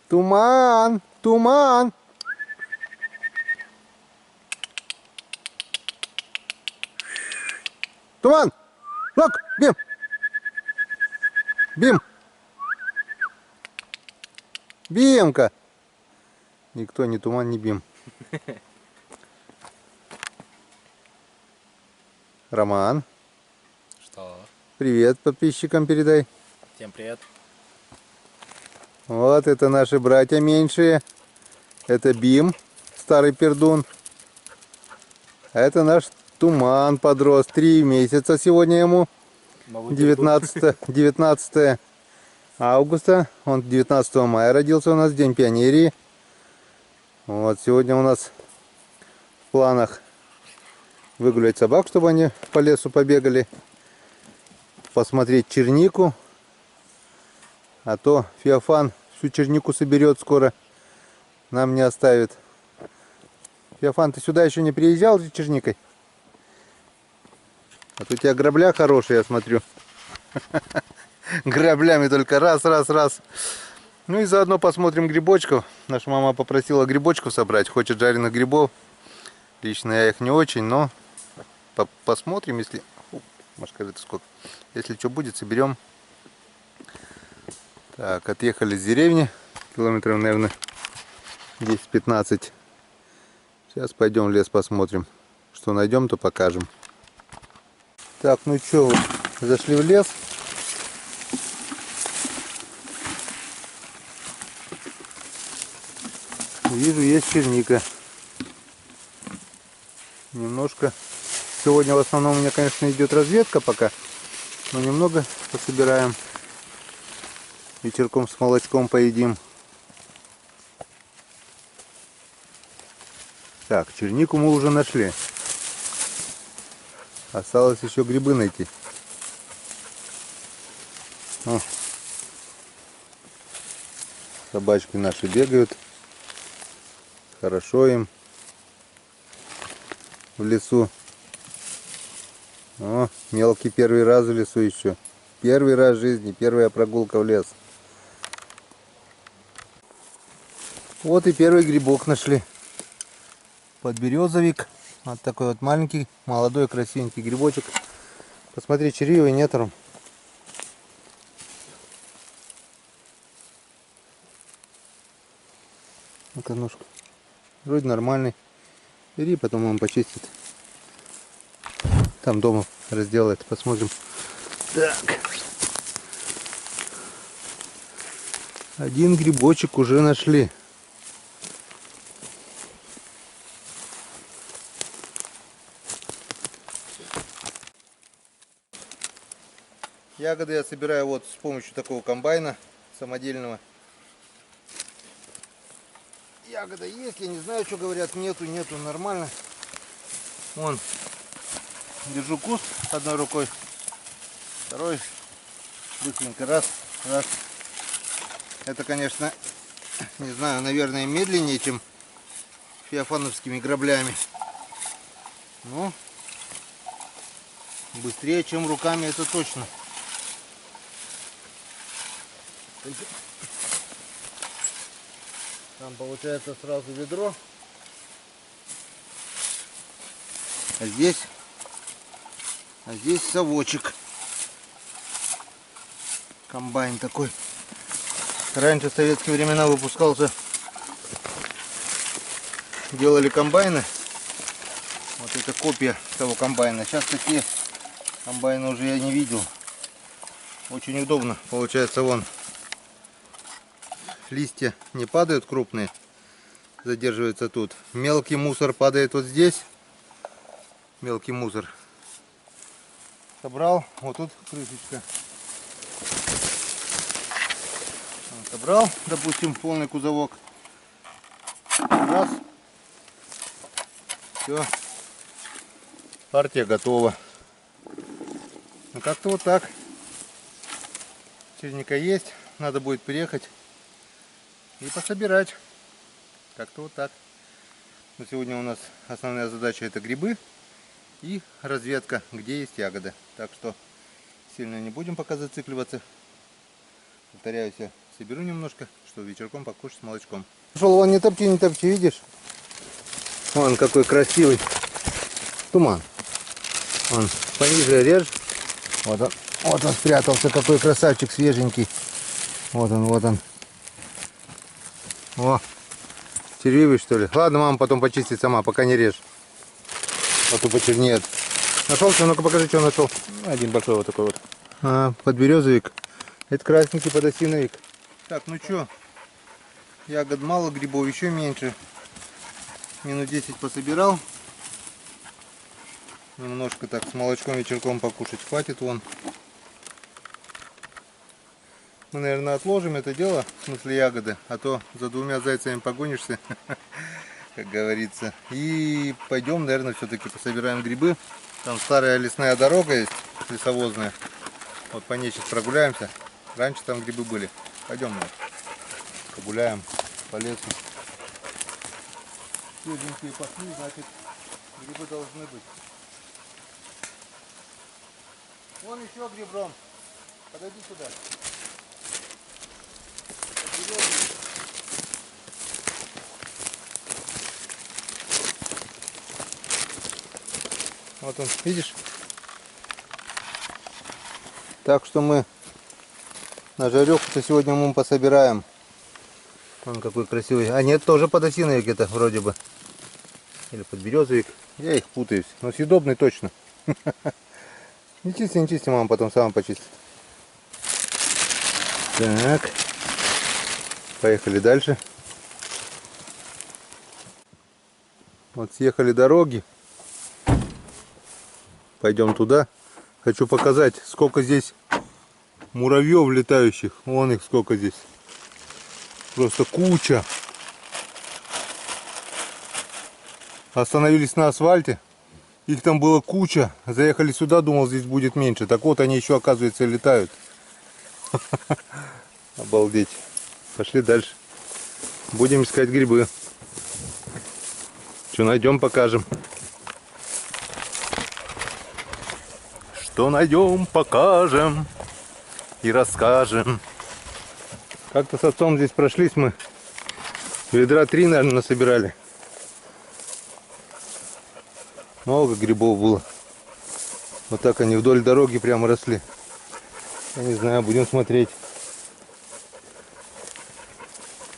Туман! Туман! Туман! Лок! Бим! Бим! Бимка! Никто, ни Туман, ни Бим. Роман. Что? Привет подписчикам передай. Всем привет. Вот это наши братья меньшие. Это Бим, старый пердун. А это наш Туман подрос. 3 месяца сегодня ему. 19 августа. Он 19 мая родился у нас, День пионерии. Вот сегодня у нас в планах выгулять собак, чтобы они по лесу побегали. Посмотреть чернику. А то Феофан всю чернику соберет скоро. Нам не оставит. Феофан, ты сюда еще не приезжал за черникой? А то у тебя грабля хорошая, я смотрю. Граблями только раз. Ну и заодно посмотрим грибочков. Наша мама попросила грибочков собрать. Хочет жареных грибов. Лично я их не очень, но посмотрим, если... Машкары-то сколько. Если что будет, соберем. Так, отъехали с деревни. Километров, наверное, 10-15. Сейчас пойдем в лес посмотрим. Что найдем, то покажем. Так, ну что, вот, зашли в лес. Вижу, есть черника. Немножко. Сегодня в основном у меня, конечно, идет разведка пока. Но немного пособираем. Вечерком с молочком поедим. Так, чернику мы уже нашли. Осталось еще грибы найти. О, собачки наши бегают. Хорошо им в лесу. О, мелкий первый раз в лесу еще. Первый раз в жизни, первая прогулка в лес. Вот и первый грибок нашли. Подберезовик. Вот такой вот маленький, молодой, красивенький грибочек. Посмотри, червивый, нет, Ром? Ну-ка, ножку. Вроде нормальный. Бери, потом он почистит. Там дома разделает. Посмотрим. Так. Один грибочек уже нашли. Ягоды я собираю вот с помощью такого комбайна самодельного. Ягода есть, я не знаю, что говорят, нету, нормально. Вон, держу куст одной рукой, второй быстренько раз. Это, конечно, не знаю, наверное, медленнее, чем феофановскими граблями. Но быстрее, чем руками, это точно. Там получается сразу ведро. А здесь совочек. Комбайн такой. Раньше в советские времена выпускался. Делали комбайны. Вот это копия того комбайна. Сейчас такие комбайны уже я не видел. Очень удобно. Получается, вон. Листья не падают крупные, задерживаются тут. Мелкий мусор падает вот здесь. Мелкий мусор. Собрал, вот тут крышечка. Собрал, допустим, полный кузовок. Раз. Все. Партия готова. Ну как-то вот так. Черника есть. Надо будет приехать и пособирать. Как-то вот так. Но сегодня у нас основная задача — это грибы и разведка, где есть ягоды. Так что сильно не будем пока зацикливаться. Повторяюсь, соберу немножко, что вечерком покушать с молочком. Пошел, вон, не топчи, видишь? Вон какой красивый туман. Он пониже режь. Вот он спрятался, какой красавчик свеженький. Вот он. О, червивый, что ли? Ладно, мама потом почистит сама, пока не режь. А то почернеет. Нашел что? Ну-ка покажи, что нашел. Один большой вот такой вот. Подберезовик. Это красненький подосиновик. Так, ну что? Ягод мало, грибов еще меньше. Минут 10 пособирал. Немножко так с молочком вечерком покушать хватит вон. Мы, наверное, отложим это дело, в смысле ягоды, а то за двумя зайцами погонишься, как говорится. И пойдем, наверное, все-таки пособираем грибы. Там старая лесная дорога есть, лесовозная. Вот по ней сейчас прогуляемся. Раньше там грибы были. Пойдем, погуляем по лесу. Свеженькие пошли, значит, грибы должны быть. Вон еще грибром. Подойди сюда. Вот он, видишь? Так что мы на жареху-то сегодня мы пособираем. Он какой красивый. А нет, тоже подосиновик это вроде бы. Или подберезовик. Я их путаюсь. Но съедобный точно. Не чисти, мама потом сама почистит. Так. Поехали дальше. Вот съехали дороги. Пойдем туда. Хочу показать, сколько здесь муравьев летающих. Вон их сколько здесь. Просто куча. Остановились на асфальте. Их там было куча. Заехали сюда, думал, здесь будет меньше. Так вот, они еще, оказывается, летают. Обалдеть. Пошли дальше. Будем искать грибы. Что найдем, покажем. Что найдем, покажем и расскажем. Как-то с отцом здесь прошлись мы. Ведра 3, наверное, насобирали. Много грибов было. Вот так они вдоль дороги прямо росли. Я не знаю, будем смотреть.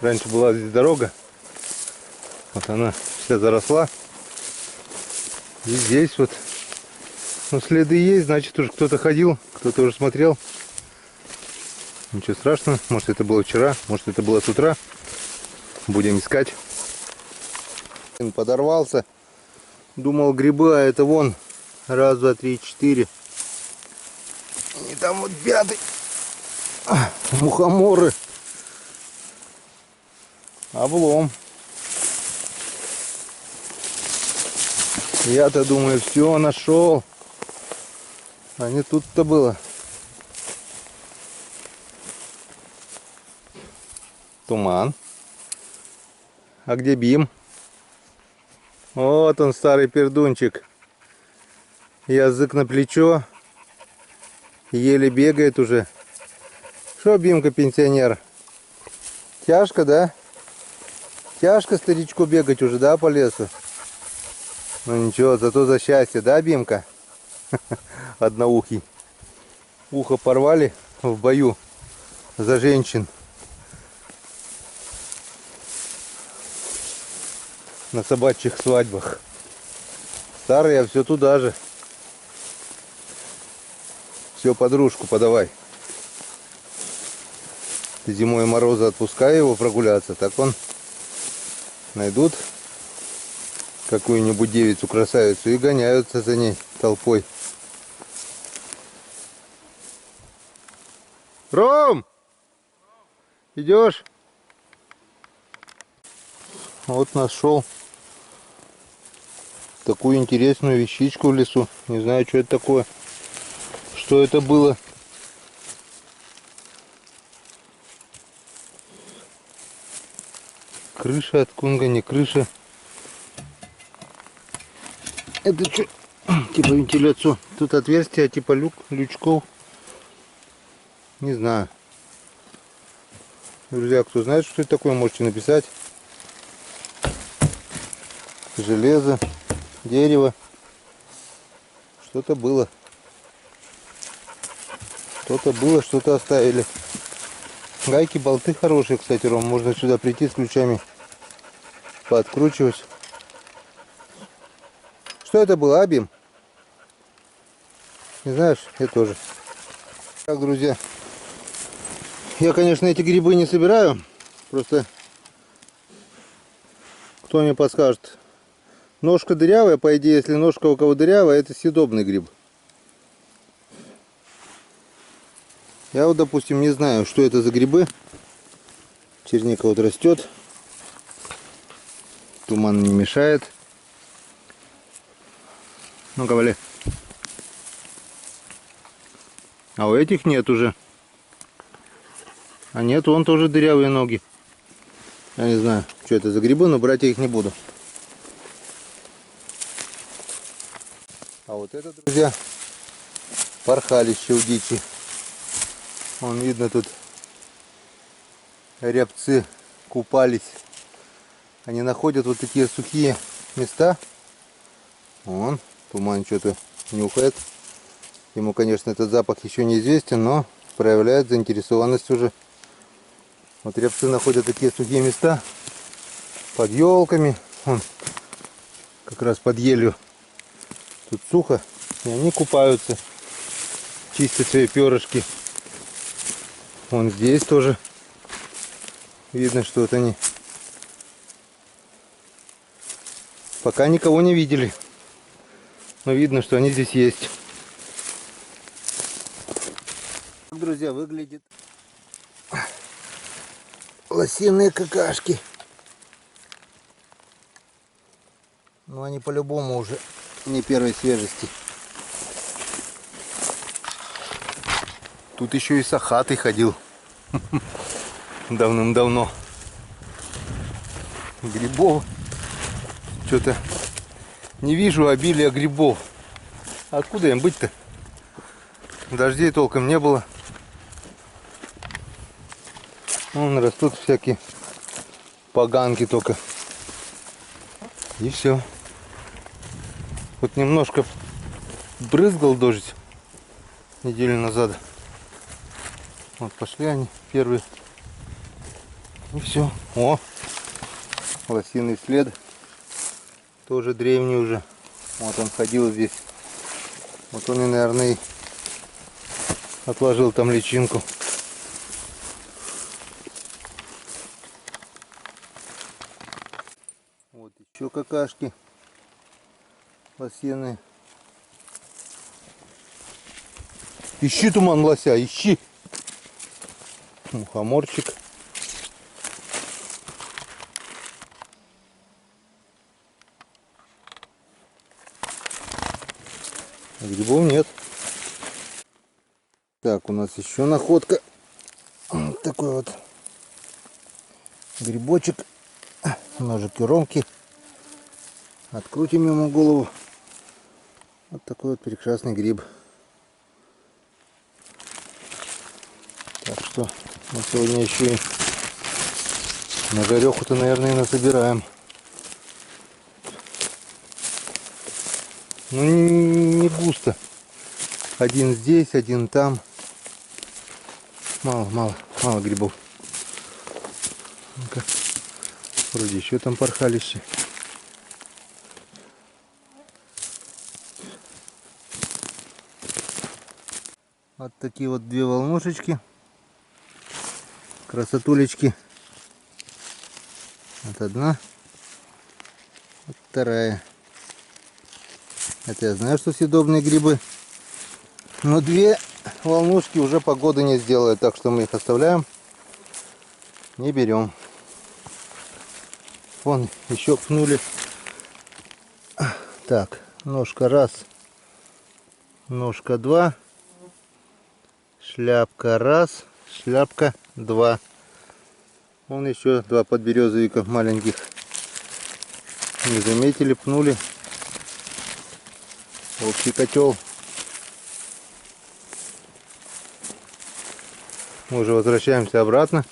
Раньше была здесь дорога. Вот она вся заросла. И здесь вот, ну, следы есть, значит, уже кто-то ходил, кто-то уже смотрел. Ничего страшного. Может, это было вчера, может, это было с утра. Будем искать. Подорвался. Думал, грибы, а это вон. Раз, два, три, 4. И там вот пятый. Мухоморы. Облом. Я-то думаю, все нашел. А не тут-то было. Туман. А где Бим? Вот он, старый пердунчик. Язык на плечо. Еле бегает уже. Что, Бимка, пенсионер? Тяжко, да? Тяжко старичку бегать уже, да, по лесу? Ну ничего, зато за счастье, да, Бимка? Одноухий. Ухо порвали в бою за женщин. На собачьих свадьбах. Старый, а все туда же. Все, подружку подавай. Ты зимой морозы отпускай его прогуляться, так он найдут какую-нибудь девицу, красавицу и гоняются за ней толпой. Ром! Идешь? Вот нашел такую интересную вещичку в лесу. Не знаю, что это такое. Что это было? Крыша от кунга, не крыша. Это что? Типа вентиляцию. Тут отверстие, типа лючков. Не знаю. Друзья, кто знает, что это такое, можете написать. Железо, дерево. Что-то было. Что-то было, что-то оставили. Гайки, болты хорошие, кстати, Ром. Можно сюда прийти с ключами, пооткручивать. Что это было, Абим? Не знаешь? Я тоже. Так, друзья. Я, конечно, эти грибы не собираю. Просто кто мне подскажет. Ножка дырявая, по идее, если ножка у кого дырявая, это съедобный гриб. Я вот, допустим, не знаю, что это за грибы. Черника вот растет. Туман не мешает. Ну-ка, вали. А у этих нет уже. А нет, вон тоже дырявые ноги. Я не знаю, что это за грибы, но брать я их не буду. А вот это, друзья, порхалище у дичи. Вон видно, тут рябцы купались. Они находят вот такие сухие места. Вон, туман что-то нюхает. Ему, конечно, этот запах еще неизвестен, но проявляет заинтересованность уже. Вот рябцы находят такие сухие места под елками. Вон, как раз под елью. Тут сухо, и они купаются, чистят свои перышки. Вон здесь тоже видно, что вот они пока никого не видели, но видно, что они здесь есть. Друзья, выглядит лосиные какашки. Но они по-любому уже не первой свежести. Тут еще и сахатый ходил давным-давно. Грибов что-то не вижу обилия грибов. Откуда им быть-то? Дождей толком не было. Вон растут всякие поганки только. И все. Вот немножко брызгал дождь неделю назад. Вот пошли они первые. И все. О! Лосиный след. Тоже древний уже. Вот он ходил здесь. Вот он и, наверное, и отложил там личинку. Вот еще какашки лосиные. Ищи, туман, лося, ищи. Мухоморчик. Грибов нет. Так, у нас еще находка. Вот такой вот грибочек. Ножики ромки. Открутим ему голову. Вот такой вот прекрасный гриб. Так что мы сегодня еще и на гореху-то, наверное, и насобираем. Ну не густо. Один здесь, один там. Мало грибов. Ну-ка. Вроде еще там порхалище. Вот такие вот две волнушечки. Красотулечки. Вот одна. Вот вторая. Это я знаю, что съедобные грибы. Но две волнушки уже погоды не сделают. Так что мы их оставляем. Не берем. Вон еще пнули. Так, ножка раз. Ножка два. Шляпка раз. Шляпка два. Вон еще два подберезовика маленьких. Не заметили, пнули. Общий котел. Мы уже возвращаемся обратно.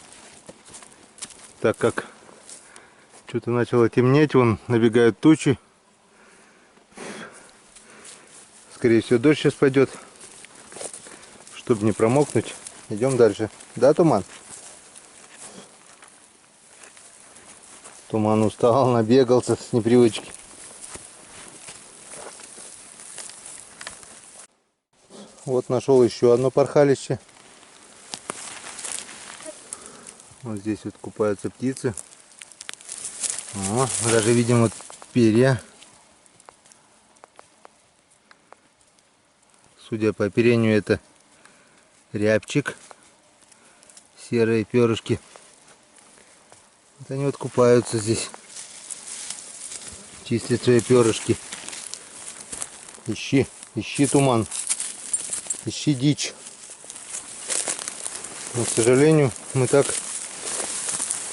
Так как что-то начало темнеть, вон набегают тучи. Скорее всего, дождь сейчас пойдет. Чтобы не промокнуть, идем дальше. Да, Туман? Туман устал, набегался с непривычки. Вот нашел еще одно порхалище. Вот здесь вот купаются птицы. О, даже видим вот перья. Судя по оперению, это рябчик. Серые перышки. Вот они вот купаются здесь. Чистят свои перышки. Ищи, Туман. Ищи дичь. Но, к сожалению, мы так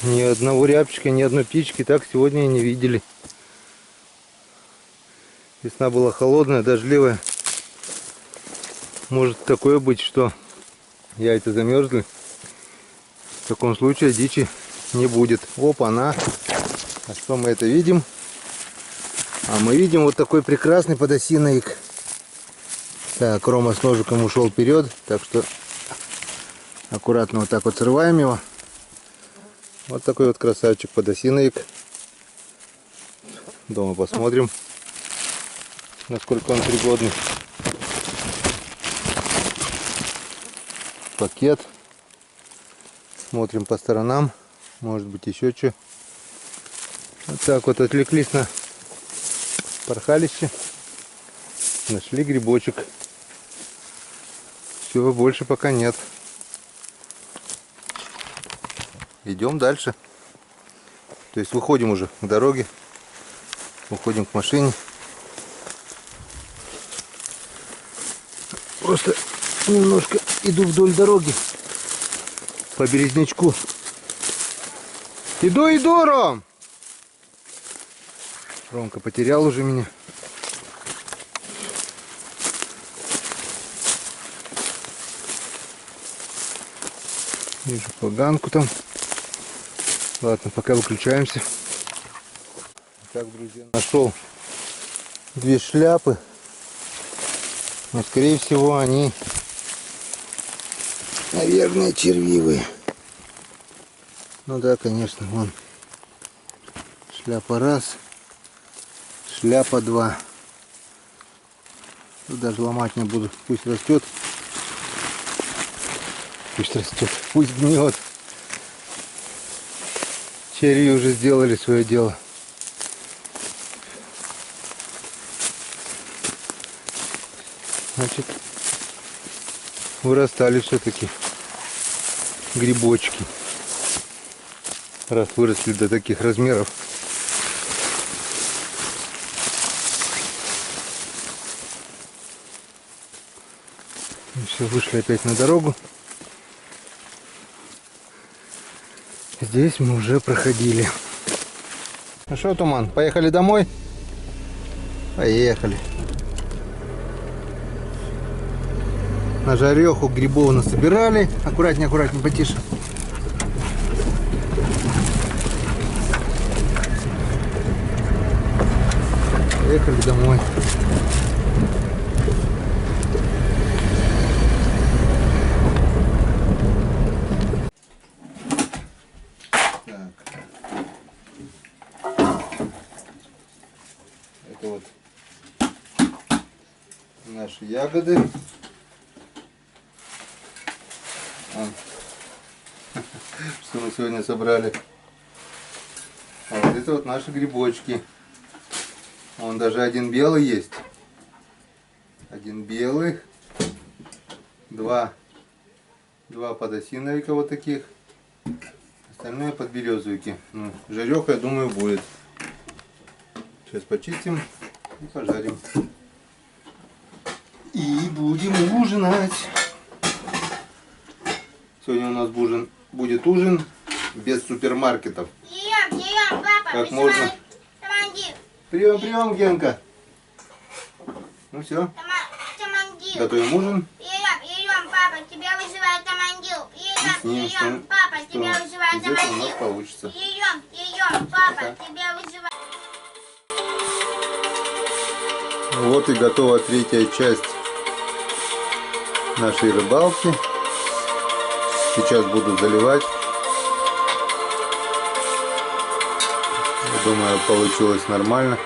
ни одного рябчика, ни одной птички так сегодня и не видели. Весна была холодная, дождливая. Может такое быть, что яйца замерзли. В таком случае дичи не будет. Опа-на! А что мы это видим? А мы видим вот такой прекрасный подосиновик. Так, Рома с ножиком ушел вперед, так что аккуратно вот так вот срываем его. Вот такой вот красавчик подосиновик. Дома посмотрим, насколько он пригодный. Пакет. Смотрим по сторонам. Может быть еще что. Вот так вот отвлеклись на порхалище. Нашли грибочек. Все, больше пока нет. Идем дальше. То есть выходим уже к дороге. Уходим к машине. Просто немножко иду вдоль дороги. По березнячку. Иду, Ром! Ромка потерял уже меня. Вижу поганку там. Ладно, пока выключаемся. Так, друзья, нашел две шляпы. Но, скорее всего, они, наверное, червивые. Ну да, конечно, вон. Шляпа раз. Шляпа два. Тут даже ломать не буду. Пусть растет. Пусть растет. Пусть гниет. Черви уже сделали свое дело. Значит, вырастали все-таки грибочки. Раз выросли до таких размеров. И все, вышли опять на дорогу. Здесь мы уже проходили. Ну что, Туман, поехали домой? Поехали. На жареху грибов насобирали. Аккуратнее, потише. Поехали домой. Так. Это вот наши ягоды. Что мы сегодня собрали. А вот это вот наши грибочки. Вон даже один белый есть. Один белый. Два подосиновика вот таких. Остальные подберезовики. Ну, жареха, я думаю, будет. Сейчас почистим и пожарим. И будем ужинать. Сегодня у нас будет ужин без супермаркетов. Прием, папа. Как можно? Прием, Генка. Ну все. Командир. Готовим ужин. Прием, папа. Тебя вызывает командир. Прием, папа. тебя вызывают на из этого у нас мобилу. получится. Идем, папа, тебя вызывают. Вот и готова третья часть нашей рыбалки. Сейчас буду заливать. Думаю, получилось нормально.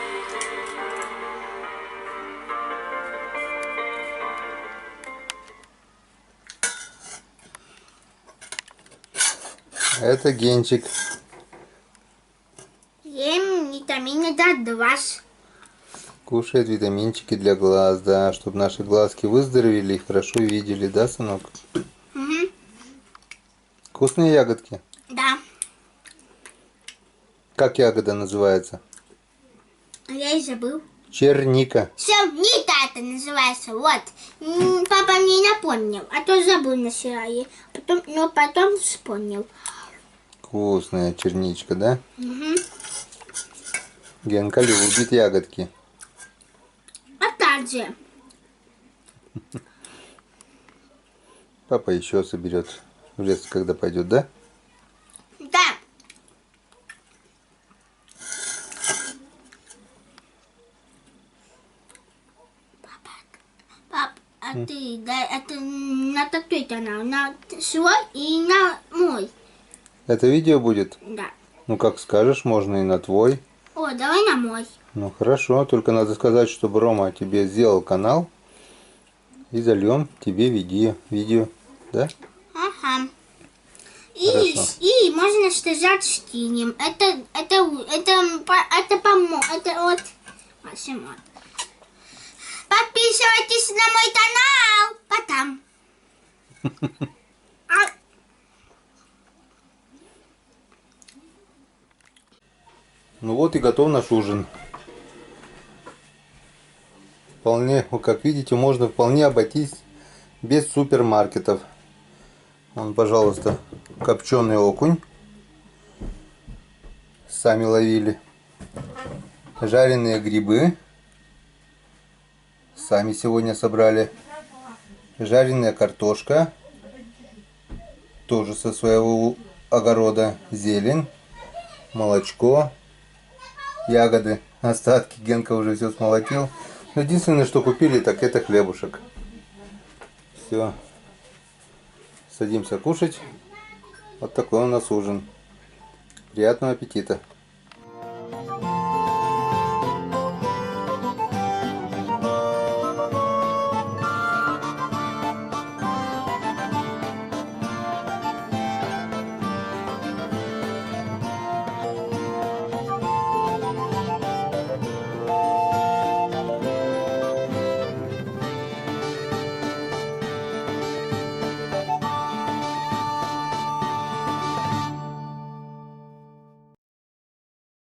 Это Генчик. Ем витамины D2. Кушает витаминчики для глаз, да, чтобы наши глазки выздоровели и хорошо видели, да, сынок? Угу. Вкусные ягодки. Да. Как ягода называется? Я и забыл. Черника. Черника это называется, вот. Папа мне напомнил, а то забыл на сирае. Но потом вспомнил. Вкусная черничка, да? Угу. Генка любит ягодки. А также. Папа еще соберет в лес, когда пойдет, да? Да. Пап, а ты, да, это на какой канал? На свой и на мой? Это видео будет? Да. Ну, как скажешь, можно и на твой. О, давай на мой. Ну, хорошо, только надо сказать, чтобы Рома тебе сделал канал и зальем тебе видео, да? Ага. Хорошо. И можно сказать скинем. Это поможет. Это вот. Максим, вот. Подписывайтесь на мой канал. Потом. Ну вот и готов наш ужин. Вполне, как видите, можно вполне обойтись без супермаркетов. Вон, пожалуйста, копченый окунь. Сами ловили. Жареные грибы. Сами сегодня собрали. Жареная картошка. Тоже со своего огорода. Зелень. Молочко. Ягоды. Остатки. Генка уже все смолотил. Но единственное, что купили, так это хлебушек. Все. Садимся кушать. Вот такой у нас ужин. Приятного аппетита.